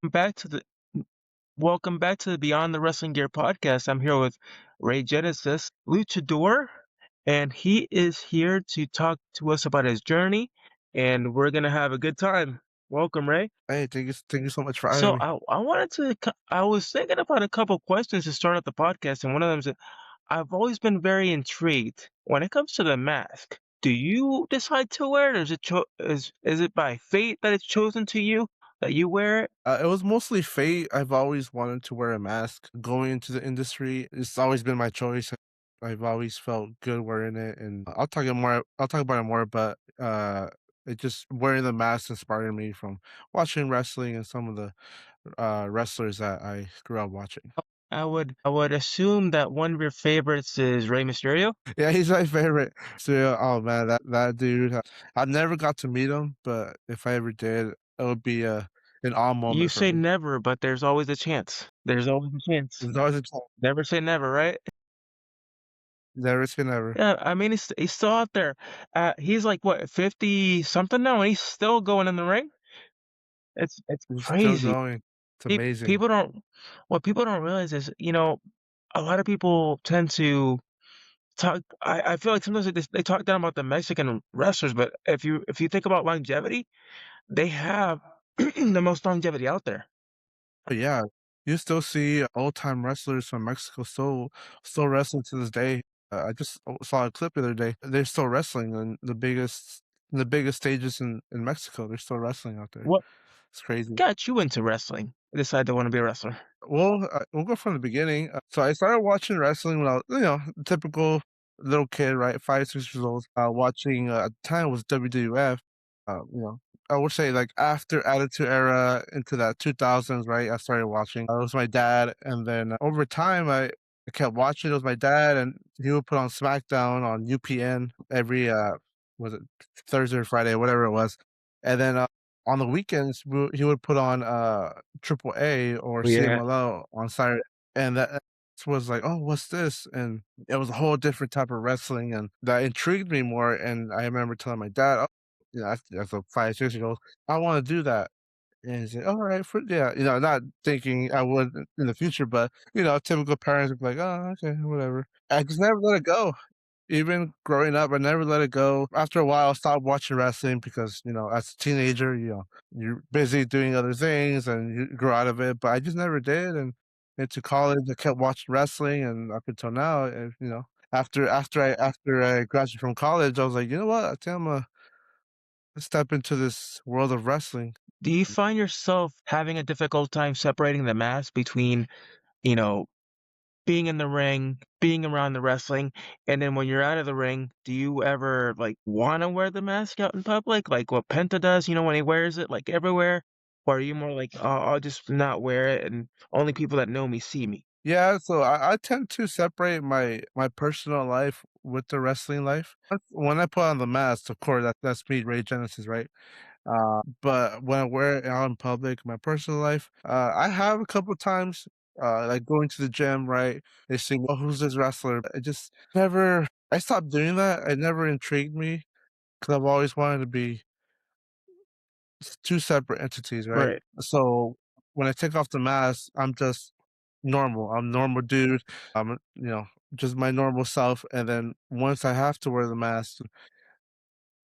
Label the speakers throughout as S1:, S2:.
S1: Back to the Welcome back to the Beyond the Wrestling Gear podcast. I'm here with Rey Genesis, luchador, and he is here to talk to us about his journey, and we're gonna have a good time. Welcome, Ray.
S2: Hey, thank you so much for having
S1: So
S2: me.
S1: I wanted to I was thinking about a couple questions to start out the podcast, and one of them is I've always been very intrigued when it comes to the mask. Do you decide to wear it, or is it by fate that it's chosen to you that you wear it?
S2: It was mostly fate. I've always wanted to wear a mask. Going into the industry, it's always been my choice. I've always felt good wearing it, and I'll talk about it more. But it just wearing the mask inspired me from watching wrestling and some of the wrestlers that I grew up watching.
S1: I would assume that one of your favorites is Rey Mysterio.
S2: Yeah, he's my favorite. So, oh man, that dude. I never got to meet him, but if I ever did, it would be an awe
S1: You
S2: moment for
S1: say
S2: me.
S1: never, but there's always a chance. There's always a chance.
S2: There's always a chance.
S1: Never say never, right?
S2: Never say never.
S1: Yeah, I mean he's still out there. He's like what 50 something now, and he's still going in the ring. It's
S2: He's still
S1: crazy.
S2: going. It's amazing.
S1: People don't what people don't realize is a lot of people tend to talk. I feel like sometimes they talk down about the Mexican wrestlers, but if you think about longevity, they have the most longevity out there.
S2: But yeah, you still see old-time wrestlers from Mexico still wrestling to this day. I just saw a clip the other day. They're still wrestling in the biggest stages in Mexico. They're still wrestling out there.
S1: What
S2: It's crazy.
S1: got you into wrestling? Decide to want to be a wrestler.
S2: Well, we'll go from the beginning. So I started watching wrestling when I was, typical little kid, right? 5, 6 years old. Watching at the time it was WWF. You know, I would say like after Attitude Era into that 2000s, right? I started watching. It was my dad, and then over time, I kept watching. It was my dad, and he would put on SmackDown on UPN every was it Thursday or Friday, whatever it was, and then on the weekends he would put on Triple A or
S1: Yeah.
S2: CMLL on Saturday, and that was like, "Oh, what's this?" And it was a whole different type of wrestling, and that intrigued me more, and I remember telling my dad, "Oh," as a 5, 6-year-old, "I wanna do that." And he said, "Alright, for" yeah, not thinking I would in the future, but, typical parents would be like, "Oh, okay, whatever." I just never let it go. Even growing up, I never let it go. After a while, I stopped watching wrestling because, as a teenager, you're busy doing other things and you grow out of it, but I just never did, and into college, I kept watching wrestling, and up until now, after I graduated from college, I was like, "You know what? I think Imma step into this world of wrestling."
S1: Do you find yourself having a difficult time separating the mask between, you know, being in the ring, being around the wrestling, and then when you're out of the ring, do you ever like want to wear the mask out in public, like what Penta does? When he wears it like everywhere, or are you more like, oh, I'll just not wear it, and only people that know me see me?
S2: Yeah, so I tend to separate my personal life with the wrestling life. When I put on the mask, of course, that's me, Rey Genesis, right? But when I wear it out in public, my personal life, I have a couple times, like going to the gym, right? They say, "Well, who's this wrestler?" I just never. I stopped doing that. It never intrigued me because I've always wanted to be two separate entities, right?
S1: Right.
S2: So when I take off the mask, I'm just normal. I'm a normal dude. I'm, just my normal self. And then once I have to wear the mask,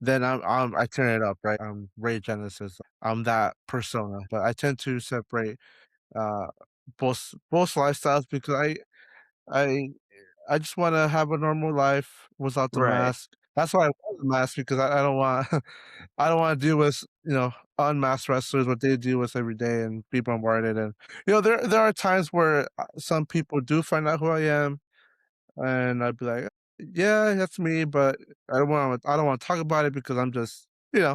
S2: then I turn it up, right? I'm Ray Genesis. I'm that persona. But I tend to separate uh both lifestyles because I I just want to have a normal life without the
S1: Right.
S2: mask. That's why I wear the mask because I don't want I don't want to deal with unmasked wrestlers what they deal with every day and be bombarded. And there are times where some people do find out who I am, and I'd be like, yeah, that's me, but I don't want to talk about it because I'm just me right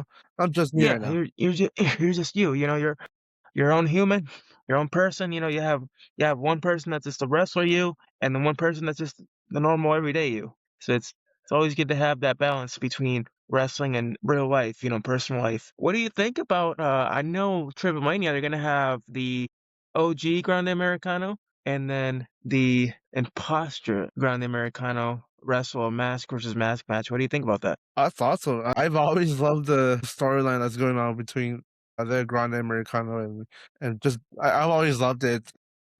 S1: Yeah,
S2: now.
S1: you're just you're just you. You're your own human, your own person. You have one person that's just the wrestler you, and then one person that's just the normal everyday you. So it's always good to have that balance between wrestling and real life, personal life. What do you think about? I know Triple Mania they're gonna have the OG Grande Americano and then the Imposter Grande Americano wrestle a mask versus mask match. What do you think about that?
S2: I thought so. I've always loved the storyline that's going on between the Grande Americano, and just I've always loved it.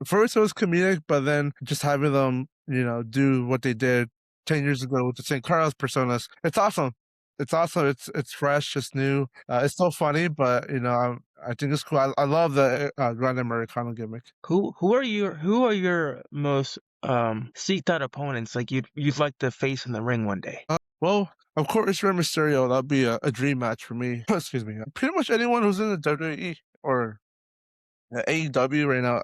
S2: First, it was comedic, but then just having them, do what they did 10 years ago with the St. Carlos personas, it's awesome. It's awesome. It's fresh, it's new. It's still funny, but I think it's cool. I love the Grande Americano gimmick.
S1: Who are your most seeked out opponents like you'd like to face in the ring one day?
S2: Well, of course, Rey Mysterio. That'd be a dream match for me. Excuse me. Pretty much anyone who's in the WWE or AEW right now.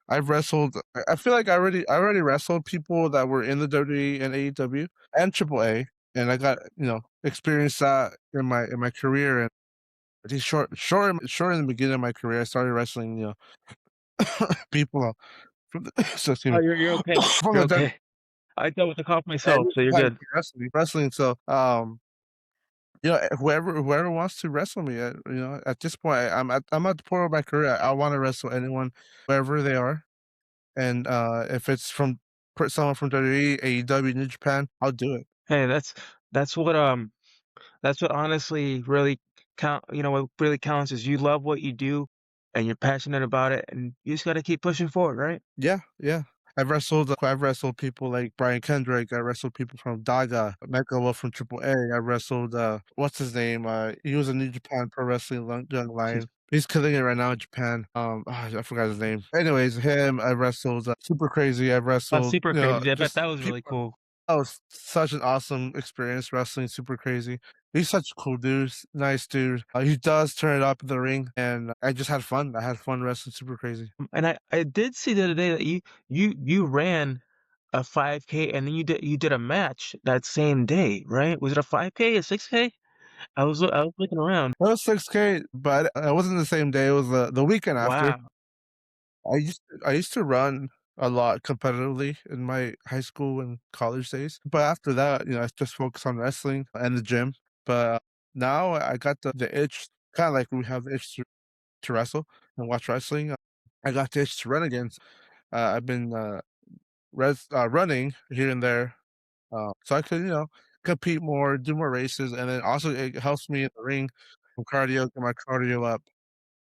S2: I've wrestled. I feel like I already wrestled people that were in the WWE and AEW and AAA, and I got experience that in my career. And I think short in the beginning of my career, I started wrestling people from the so excuse
S1: Oh,
S2: me
S1: you're okay.
S2: from
S1: You're
S2: the WWE
S1: okay. I dealt with the cough
S2: and
S1: myself,
S2: New
S1: so you're
S2: Japan
S1: good.
S2: wrestling. So whoever wants to wrestle me, at this point, I'm at the point of my career. I want to wrestle anyone, wherever they are, and if it's from someone from WWE, AEW, New Japan, I'll do it.
S1: Hey, that's what that's what honestly really what really counts is you love what you do and you're passionate about it and you just got to keep pushing forward, right?
S2: Yeah, yeah. I've wrestled people like Brian Kendrick. I wrestled people from Daga, Mecha Wolf from AAA. I wrestled what's his name? He was a New Japan Pro Wrestling Young
S1: She's
S2: Lion. He's killing it right now in Japan. I forgot his name. Anyways, him. I wrestled Super Crazy. I wrestled
S1: super crazy. I bet
S2: just
S1: that was really
S2: people.
S1: cool.
S2: That was such an awesome experience wrestling Super Crazy. He's such a cool dude, nice dude. He does turn it up in the ring, and I just had fun. I had fun wrestling Super Crazy.
S1: And I did see the other day that you ran a 5K and then you did a match that same day, right? Was it a 5K, a 6K? I was looking around.
S2: It was 6K, but it wasn't the same day. It was the weekend after.
S1: Wow.
S2: I used to run a lot competitively in my high school and college days, but after that, I just focused on wrestling and the gym. But now I got the itch, kind of like we have the itch to wrestle and watch wrestling. I got the itch to run again. I've been running here and there, so I could compete more, do more races, and then also it helps me in the ring, cardio, get my cardio up.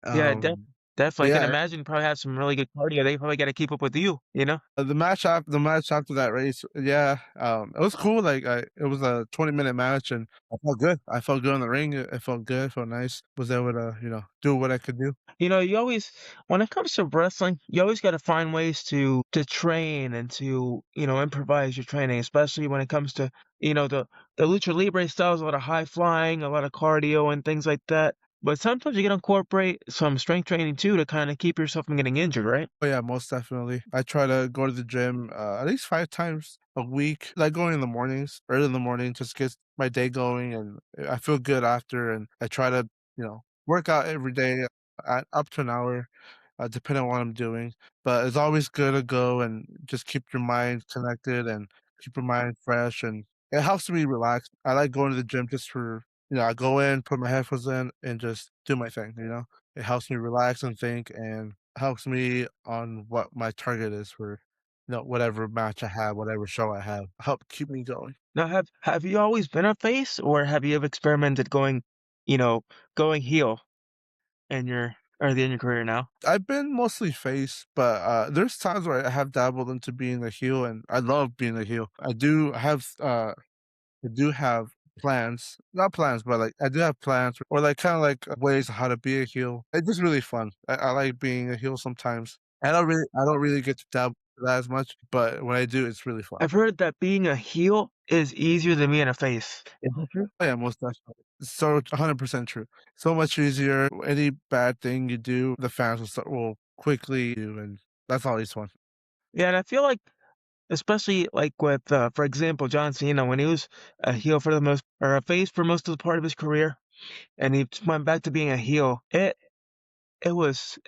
S1: Yeah,
S2: Um, but
S1: definitely. I can
S2: yeah,
S1: imagine you probably have some really good cardio. They probably got to keep up with you, you know?
S2: the match after that race, yeah, it was cool. Like it was a 20-minute match, and I felt good. I felt good in the ring. It felt good. It felt nice. Was able to do what I could do.
S1: You always, when it comes to wrestling, you always got to find ways to train and to improvise your training, especially when it comes to, the lucha libre styles, a lot of high flying, a lot of cardio and things like that. But sometimes you got to incorporate some strength training too to kind of keep yourself from getting injured, right?
S2: Oh yeah, most definitely. I try to go to the gym at least 5 times a week. Like going in the mornings, early in the morning, just gets my day going, and I feel good after. And I try to work out every day at up to an hour, depending on what I'm doing. But it's always good to go and just keep your mind connected and keep your mind fresh, and it helps me relax. I like going to the gym just for I go in, put my headphones in, and just do my thing. It helps me relax and think, and helps me on what my target is for whatever match I have, whatever show I have. Help keep me going.
S1: Now, have you always been a face, or have you ever experimented you know, going heel in your early in your career now?
S2: I've been mostly face, but there's times where I have dabbled into being a heel, and I love being a heel. I do have plans, not plans, but like I do have plans, or like kind of like ways how to be a heel. It's just really fun. I like being a heel sometimes. I don't really get to dabble into that as much, but when I do, it's really fun.
S1: I've heard that being a heel is easier than being a face. Is that true?
S2: Oh, yeah, most definitely. So 100% true. So much easier. Any bad thing you do, the fans will quickly do, and that's always fun.
S1: Yeah, and I feel like, especially like with, for example, John Cena, when he was a heel for the most, or a face for most of the part of his career, and he went back to being a heel, it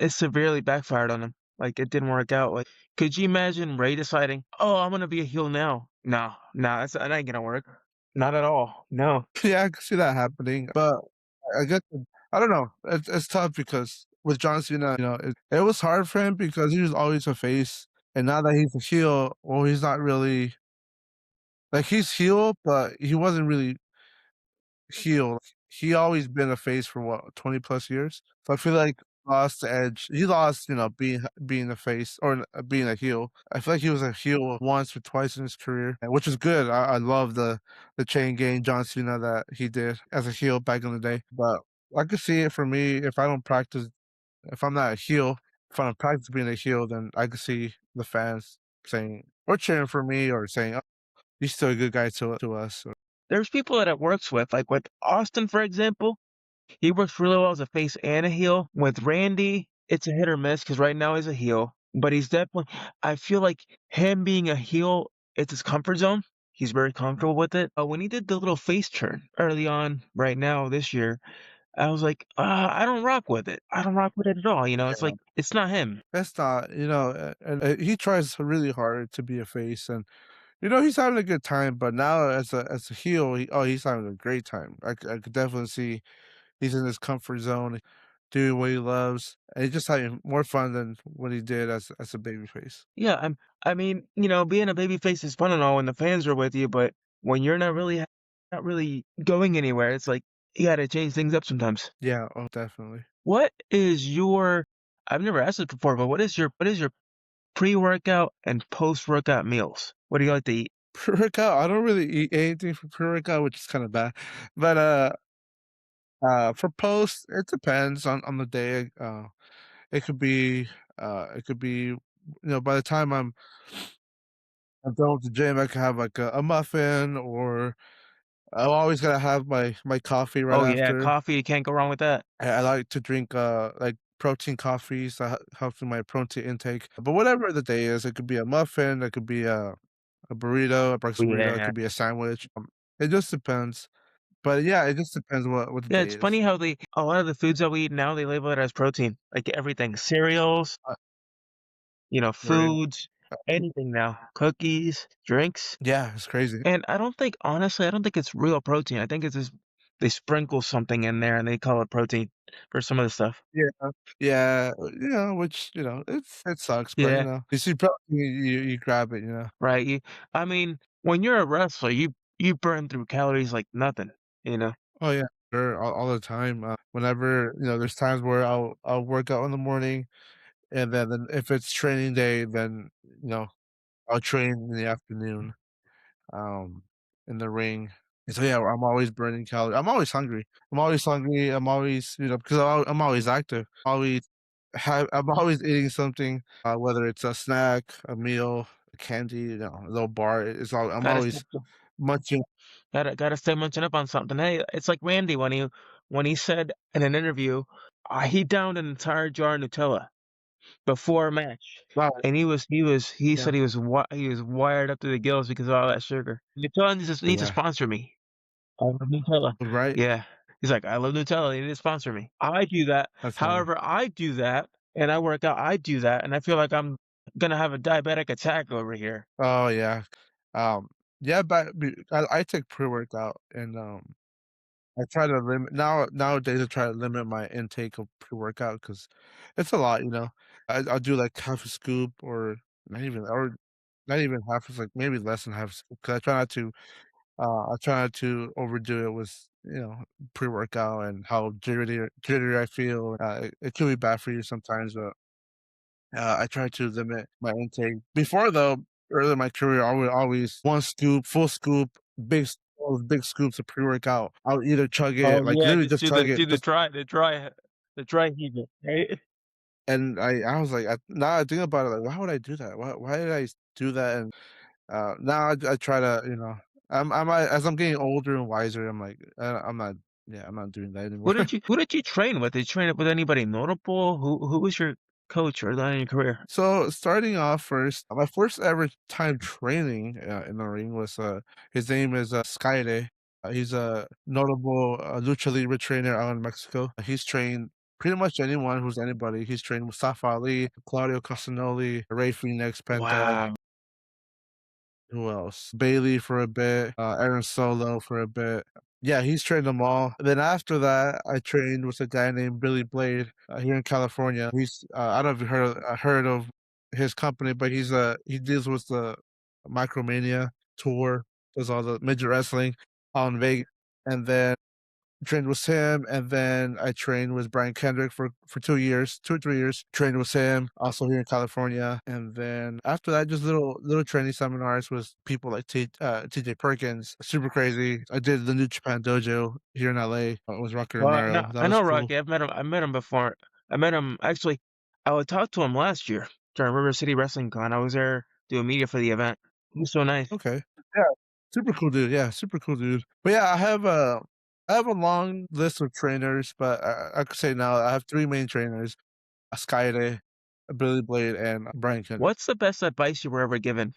S1: severely backfired on him. Like it didn't work out. Like, could you imagine Ray deciding, "Oh, I'm gonna be a heel now"? No, no, that ain't gonna work. Not at all. No.
S2: Yeah, I can see that happening, but I guess I don't know. It's tough because with John Cena, it was hard for him because he was always a face, and now that he's a heel, well, he's not really like he's heel, but he wasn't really heel. he always been a face for what, 20 plus years? So I feel like lost the edge. He lost, being a face or being a heel. I feel like he was a heel once or twice in his career, which is good. I love the chain gang John Cena that he did as a heel back in the day. But I could see it for me if I don't practice if I'm not a heel, if I don't practice being a heel, then I could see the fans saying or cheering for me or saying, "Oh, he's still a good guy to us."
S1: There's people that it works with, like with Austin, for example. He works really well as a face and a heel. With Randy, it's a hit or miss because right now he's a heel, but he's definitely. I feel like him being a heel, it's his comfort zone. He's very comfortable with it. When he did the little face turn early on, right now this year, I was like, I don't rock with it. I don't rock with it at all. It's
S2: Yeah.
S1: like it's not him.
S2: That's not, and he tries really hard to be a face, and he's having a good time. But now as a heel, he's having a great time. I could definitely see he's in his comfort zone, doing what he loves, and he's just having more fun than what he did as a babyface.
S1: Yeah, I mean, being a babyface is fun and all when the fans are with you, but when you're not really going anywhere, it's like you got to change things up sometimes.
S2: Yeah, oh, definitely.
S1: What is your I've never asked this before, but what is your pre-workout and post-workout meals? What do you like to eat?
S2: Pre-workout, I don't really eat anything for pre-workout, which is kind of bad. But for post, it depends on the day. It could be by the time I'm done with the gym, I could have like a muffin, or I'm always gonna have my coffee right
S1: Oh yeah,
S2: after.
S1: coffee, you can't go wrong with that.
S2: I like to drink like protein coffees that helps with my protein intake. But whatever the day is, it could be a muffin, it could be a burrito, a
S1: Oh
S2: breakfast burrito, it
S1: yeah.
S2: could be a sandwich. It just depends. But yeah, it just depends what the
S1: Yeah,
S2: day
S1: it's
S2: is.
S1: funny how a lot of the foods that we eat now, they label it as protein. Like everything, cereals,
S2: Uh, right.
S1: foods, anything now, cookies, drinks.
S2: Yeah, it's crazy.
S1: And honestly, I don't think it's real protein. I think it's just they sprinkle something in there and they call it protein for some of the stuff.
S2: Yeah, yeah, which, it sucks, but,
S1: Yeah,
S2: you see protein, you grab it.
S1: right. I mean, when you're a wrestler, you burn through calories like nothing, you know.
S2: Oh, yeah, sure, all the time, whenever, there's times where I'll work out in the morning, and then if it's training day, then, I'll train in the afternoon, um, in the ring. And so, yeah, I'm always burning calories. I'm always hungry. I'm always, because I'm always active. I'm always eating something, whether it's a snack, a meal, a candy, a little bar. I'm
S1: Gotta
S2: always
S1: stay,
S2: munching.
S1: gotta stay munching up on something. Hey, it's like Randy when he said in an interview, he downed an entire jar of Nutella before a match,
S2: Wow,
S1: and he
S2: yeah,
S1: said he was wired up to the gills because of all that sugar. Nutella needs to
S2: yeah,
S1: sponsor me. I love Nutella.
S2: right.
S1: Yeah. He's like, "I love Nutella, they need to sponsor me." I do that.
S2: That's funny.
S1: However, I do that, and I work out, I do that, and I feel like I'm gonna have a diabetic attack over here.
S2: Oh yeah, um, yeah, but I take pre-workout, and I try to limit nowadays. I try to limit my intake of pre-workout because it's a lot. I'll do like half a scoop, or not even half. It's like maybe less than half a scoop, 'cause I try not to overdo it with, pre-workout and how jittery I feel. It can be bad for you sometimes, but, I try to limit my intake. Before, though, early in my career, I would always 1 scoop, full scoop, big scoops of pre-workout. I would either chug
S1: Oh,
S2: it, like,
S1: yeah,
S2: literally
S1: just
S2: just
S1: do
S2: chug
S1: the
S2: it,
S1: do the dry heaving, right?
S2: and I was like, now I think about it, like, why would I do that? Why did I do that? And, now I try to, as I'm getting older and wiser, I'm like, I'm not yeah, I'm not doing that anymore.
S1: Who did you train with? Did you train with anybody notable? Who was your coach early on in your career?
S2: So, starting off first, my first ever time training, in the ring was, his name is, Skyde. He's a notable, lucha libre trainer out in Mexico. He's trained pretty much anyone who's anybody. He's trained Mustafa Ali, Claudio Castagnoli, Rey Fenix, Penta.
S1: Wow.
S2: Who else? Bailey for a bit, Aaron Solo for a bit. Yeah, he's trained them all. Then after that, I trained with a guy named Billy Blade, here in California. I don't know if you heard of his company, but he deals with the Micromania tour, does all the midget wrestling out in Vegas. And then trained with him, and then I trained with Brian Kendrick for 2 years, 2 or 3 years, trained with him, also here in California, and then after that, just little training seminars with people like TJ Perkins, super crazy. I did the New Japan Dojo here in LA, with Rocky
S1: Well,
S2: Romero, that
S1: I
S2: was
S1: know
S2: cool.
S1: Rocky. I met him before. I met him actually. I would talk to him last year during River City Wrestling Con. I was there doing media for the event. He was so nice.
S2: Okay. Yeah, super cool dude, yeah, super cool dude. But yeah, I have a long list of trainers, but I could say now I have 3 main trainers, Skyday, Billy Blade, and Brian Kendrick.
S1: What's the best advice you were ever given?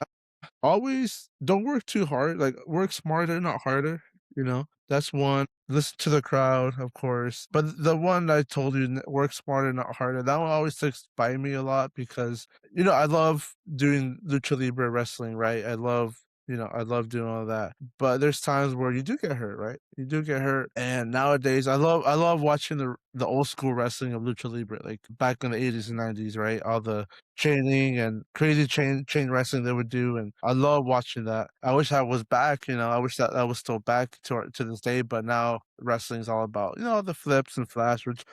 S2: Always don't work too hard, like, work smarter, not harder, you know? That's one. Listen to the crowd, of course, but the one I told you, n work smarter, not harder, that one always sticks by me a lot because, I love doing lucha libre wrestling, right? I love doing all that, but there's times where you do get hurt, right? You do get hurt, and nowadays, I love watching the old school wrestling of lucha libre, like, back in the '80s and '90s, right? All the chaining and crazy chain wrestling they would do, and I love watching that. I wish I was back, I wish that I was still back to this day, but now wrestling's all about, the flips and flash, which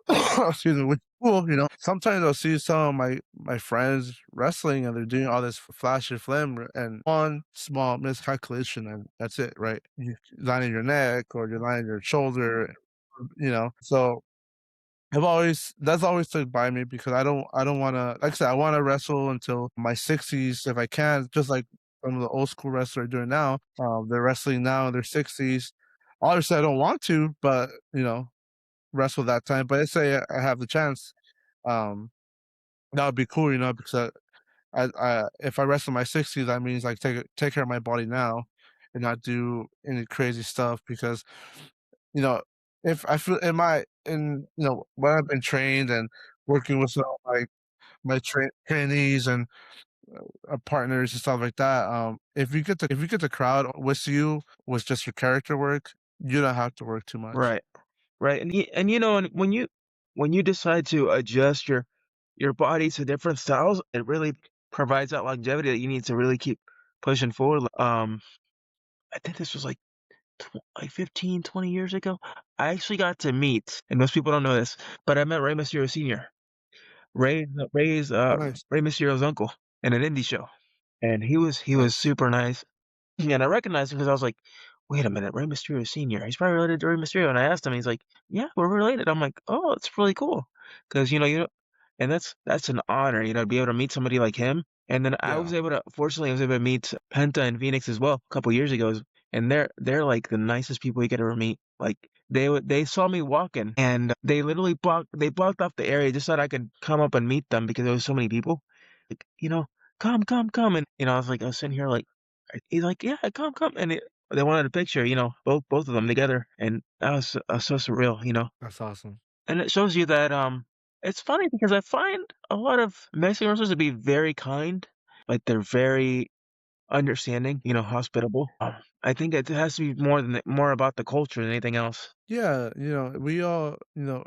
S2: excuse me, which is cool, Sometimes I'll see some of my friends wrestling and they're doing all this flash and flim and one small miscalculation and that's it, right? You land on your neck or you land on your shoulder, so I've always that's always stuck by me because I don't wanna like I said, I wanna wrestle until my 60s if I can, just like some of the old school wrestlers are doing now. They're wrestling now in their 60s. Obviously, I don't want to, but, wrestle that time, but let's say I have the chance, um, that would be cool, because if I wrestle in my 60s, that means, like, take care of my body now and not do any crazy stuff because you know, if I feel when I've been trained and working with some of my trainees and, partners and stuff like that, if you get the crowd with you with just your character work, you don't have to work too much.
S1: Right, right, and when you decide to adjust your body to different styles, it really provides that longevity that you need to really keep pushing forward. I think this was like 15, 20 years ago. I actually got to meet, and most people don't know this, but I met Rey Mysterio Sr. Rey's
S2: Oh, nice.
S1: Rey Mysterio's uncle in an indie show, and he was
S2: Nice.
S1: super nice. And I recognized him because I was like, "Wait a minute, Rey Mysterio Senior. He's probably related to Rey Mysterio." And I asked him, he's like, "Yeah, we're related." I'm like, "Oh, it's really cool," because and that's an honor, to be able to meet somebody like him. And then
S2: Yeah,
S1: fortunately, I was able to meet Penta and Phoenix as well a couple years ago, and they're like the nicest people you could ever meet. Like they saw me walking, and they blocked off the area just so that I could come up and meet them because there was so many people. Like, come, come, come, and I was sitting here like, he's like, yeah, come, come, and they wanted a picture, both of them together, and that was so surreal,
S2: that's awesome.
S1: and it shows you that it's funny because I find a lot of Mexican wrestlers to be very kind, like they're very understanding, hospitable. I think it has to be more about the culture than anything else.
S2: Yeah, we all,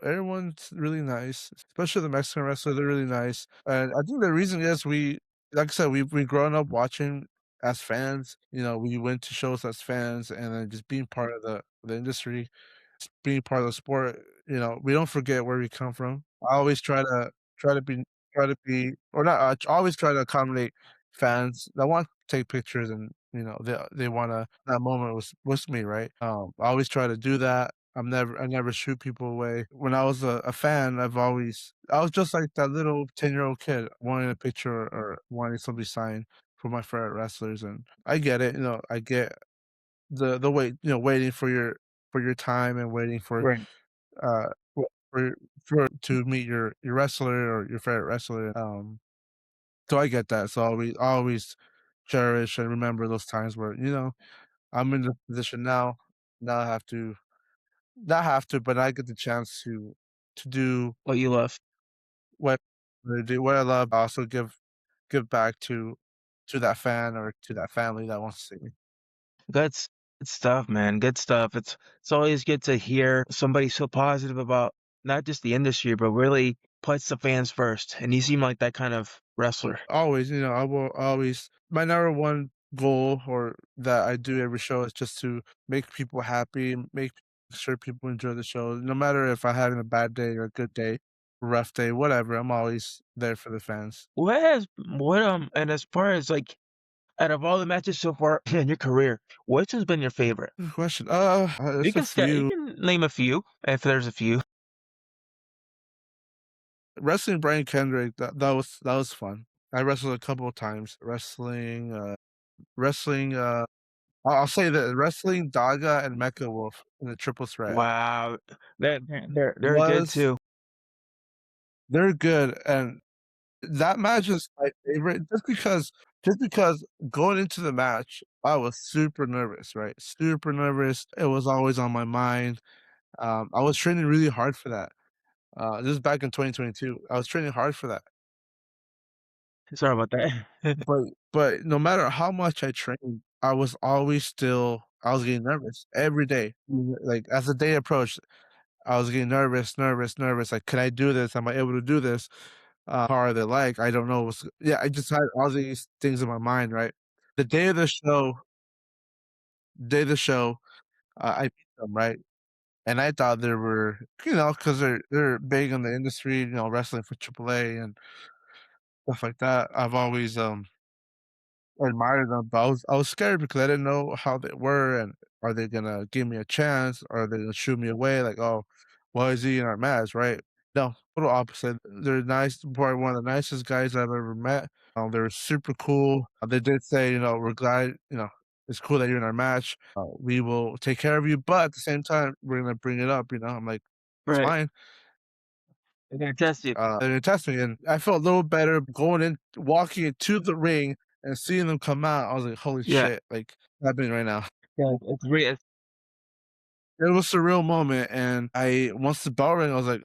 S2: everyone's really nice, especially the Mexican wrestlers, they're really nice. And I think the reason is like I said, we've grown up watching as fans. We went to shows as fans and then just being part of the industry, being part of the sport, we don't forget where we come from. I always try to be or not, I always try to accommodate fans that want to take pictures and, they wanna that moment was me, right? I always try to do that. I never shoot people away. When I was a fan, I was just like that little 10-year-old kid wanting a picture or wanting somebody signed for my favorite wrestlers, and I get it, I get the wait, waiting for your time and waiting
S1: Right.
S2: uh, for to meet your wrestler or your favorite wrestler, so I get that. So I always cherish and remember those times where, I'm in the position now. Now I have to not have to, but I get the chance to do
S1: What you love.
S2: what what I love, also give back to that fan or to that family that wants to see me.
S1: Good stuff, man. Good stuff. It's always good to hear somebody so positive about not just the industry, but really puts the fans first. And you seem like that kind of wrestler.
S2: Always, I will always my number one goal or that I do every show is just to make people happy, make people sure people enjoy the show. No matter if I'm having a bad day or a good day, rough day, whatever, I'm always there for the fans.
S1: And as far as, like, out of all the matches so far in your career, which has been your favorite?
S2: Good question. There's a
S1: You
S2: few.
S1: can name a few, if there's a few.
S2: Wrestling Brian Kendrick, that was fun. I wrestled a couple of times. Wrestling, I'll say that wrestling Daga and Mecha Wolf in the triple threat
S1: Wow, they're good
S2: was
S1: too.
S2: they're good, and that match is my favorite just because going into the match, I was super nervous, right? Super nervous. It was always on my mind. I was training really hard for that. This is back in 2022. I was training hard for that.
S1: Sorry about that.
S2: But no matter how much I trained, I was getting nervous every day. Like, as the day approached, I was getting nervous, nervous, nervous, like, "Can I do this? Am I able to do this? How are they like? I don't know what's" yeah, I just had all these things in my mind, right? The day of the show day of the show, I beat them, right? And I thought they were, because 'cause they're big in the industry, wrestling for AAA and stuff like that. I've always, admire them, but I was scared because I didn't know how they were, and are they gonna give me a chance? Are they gonna shoo me away? Like, "Oh, why is he in our match?" Right? No, total opposite. They're nice, probably one of the nicest guys I've ever met. They're super cool. They did say, "We're glad, it's cool that you're in our match. We will take care of you, but at the same time, we're gonna bring it up." I'm like, "It's
S1: Right,
S2: fine."
S1: they're gonna test you.
S2: They're gonna test me, and I felt a little better going in, walking into the ring and seeing them come out. I was like, "Holy
S1: Yeah,
S2: shit!" Like, happening right now.
S1: yeah, it's
S2: It was a surreal moment, and I once the bell rang, I was like,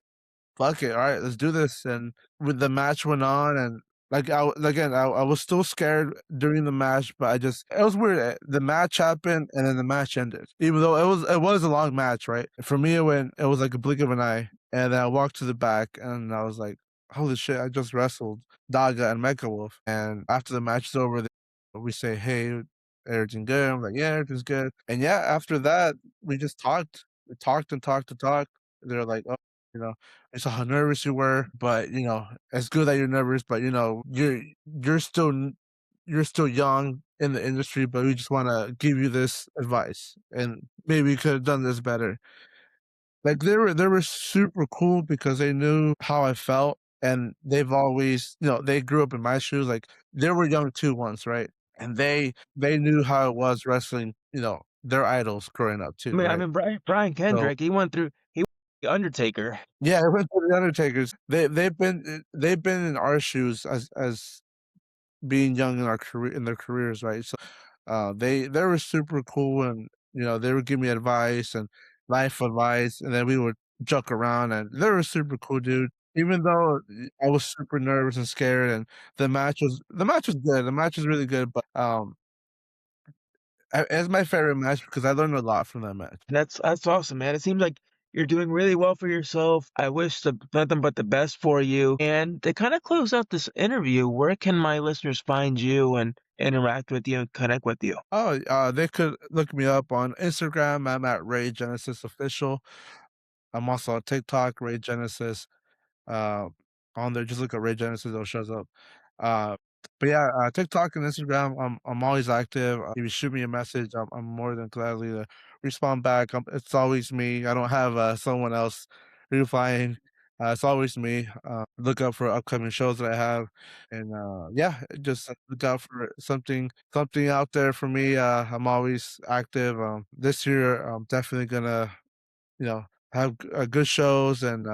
S2: "Fuck it, alright, let's do this," and when the match went on and, like, I was still scared during the match, but it was weird, the match happened, and then the match ended, even though it was a long match, right? For me, it was like a blink of an eye, and then I walked to the back, and I was like, "Holy shit, I just wrestled Daga and Mecha Wolf," and after the match is over, we say, "Hey, everything good?" I'm like, "Yeah, everything's good," and yeah, after that, we just talked. We talked and talked and talked. They're like, "Oh," you know, I saw how nervous you were, but, it's good that you're nervous, but, you're still n you're still young in the industry, but we just wanna give you this advice, and maybe you could have done this better. Like, they were super cool because they knew how I felt, and they've always they grew up in my shoes, like, they were young too once, right? And they knew how it was wrestling, their idols growing up too,
S1: I
S2: right?
S1: mean, Brian
S2: So
S1: Kendrick, he went through the Undertaker.
S2: yeah, I went to the Undertakers. They've been in our shoes as being young in their careers, right? So, they were super cool, and, they would give me advice and life advice, and then we would joke around, and they were super cool, dude. Even though I was super nervous and scared, and the match was good. The match was really good, but, it's my favorite match because I learned a lot from that match.
S1: That's awesome, man. It seems like you're doing really well for yourself. I wish nothing but the best for you. And to kind of close out this interview, where can my listeners find you and interact with you and connect with you?
S2: Oh, they could look me up on Instagram. I'm at Rey Genesis Official. I'm also on TikTok, Rey Genesis. Uh, on there, just look at Rey Genesis, it shows up. Uh, but yeah, TikTok and Instagram, I'm always active. If you shoot me a message, I'm more than gladly to respond back. It's always me. I don't have someone else replying. It's always me. Look out for upcoming shows that I have, and yeah, just look out for something out there for me. I'm always active. This year, I'm definitely gonna you know, have good shows and,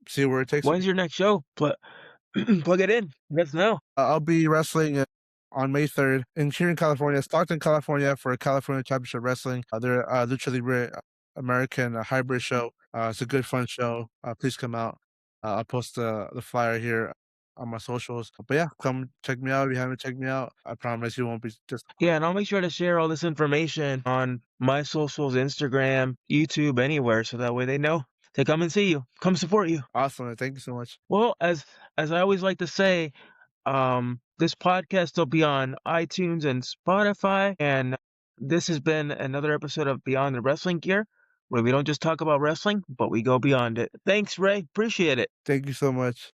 S2: see where it takes me.
S1: When's your next show? Plug it in. Let us know.
S2: I'll be wrestling, on May 3rd here in California, Stockton, California, for California Championship Wrestling. They're, Lucha Libre American, hybrid show. It's a good, fun show. Please come out. I'll post the flyer here on my socials. But yeah, come check me out if you haven't checked me out. I promise you won't be just
S1: Yeah, and I'll make sure to share all this information on my socials, Instagram, YouTube, anywhere, so that way they know to come and see you, come support you.
S2: awesome. Thank you so much.
S1: Well, as I always like to say, this podcast will be on iTunes and Spotify, and this has been another episode of Beyond the Wrestling Gear. where we don't just talk about wrestling, but we go beyond it. Thanks, Ray. Appreciate it.
S2: Thank you so much.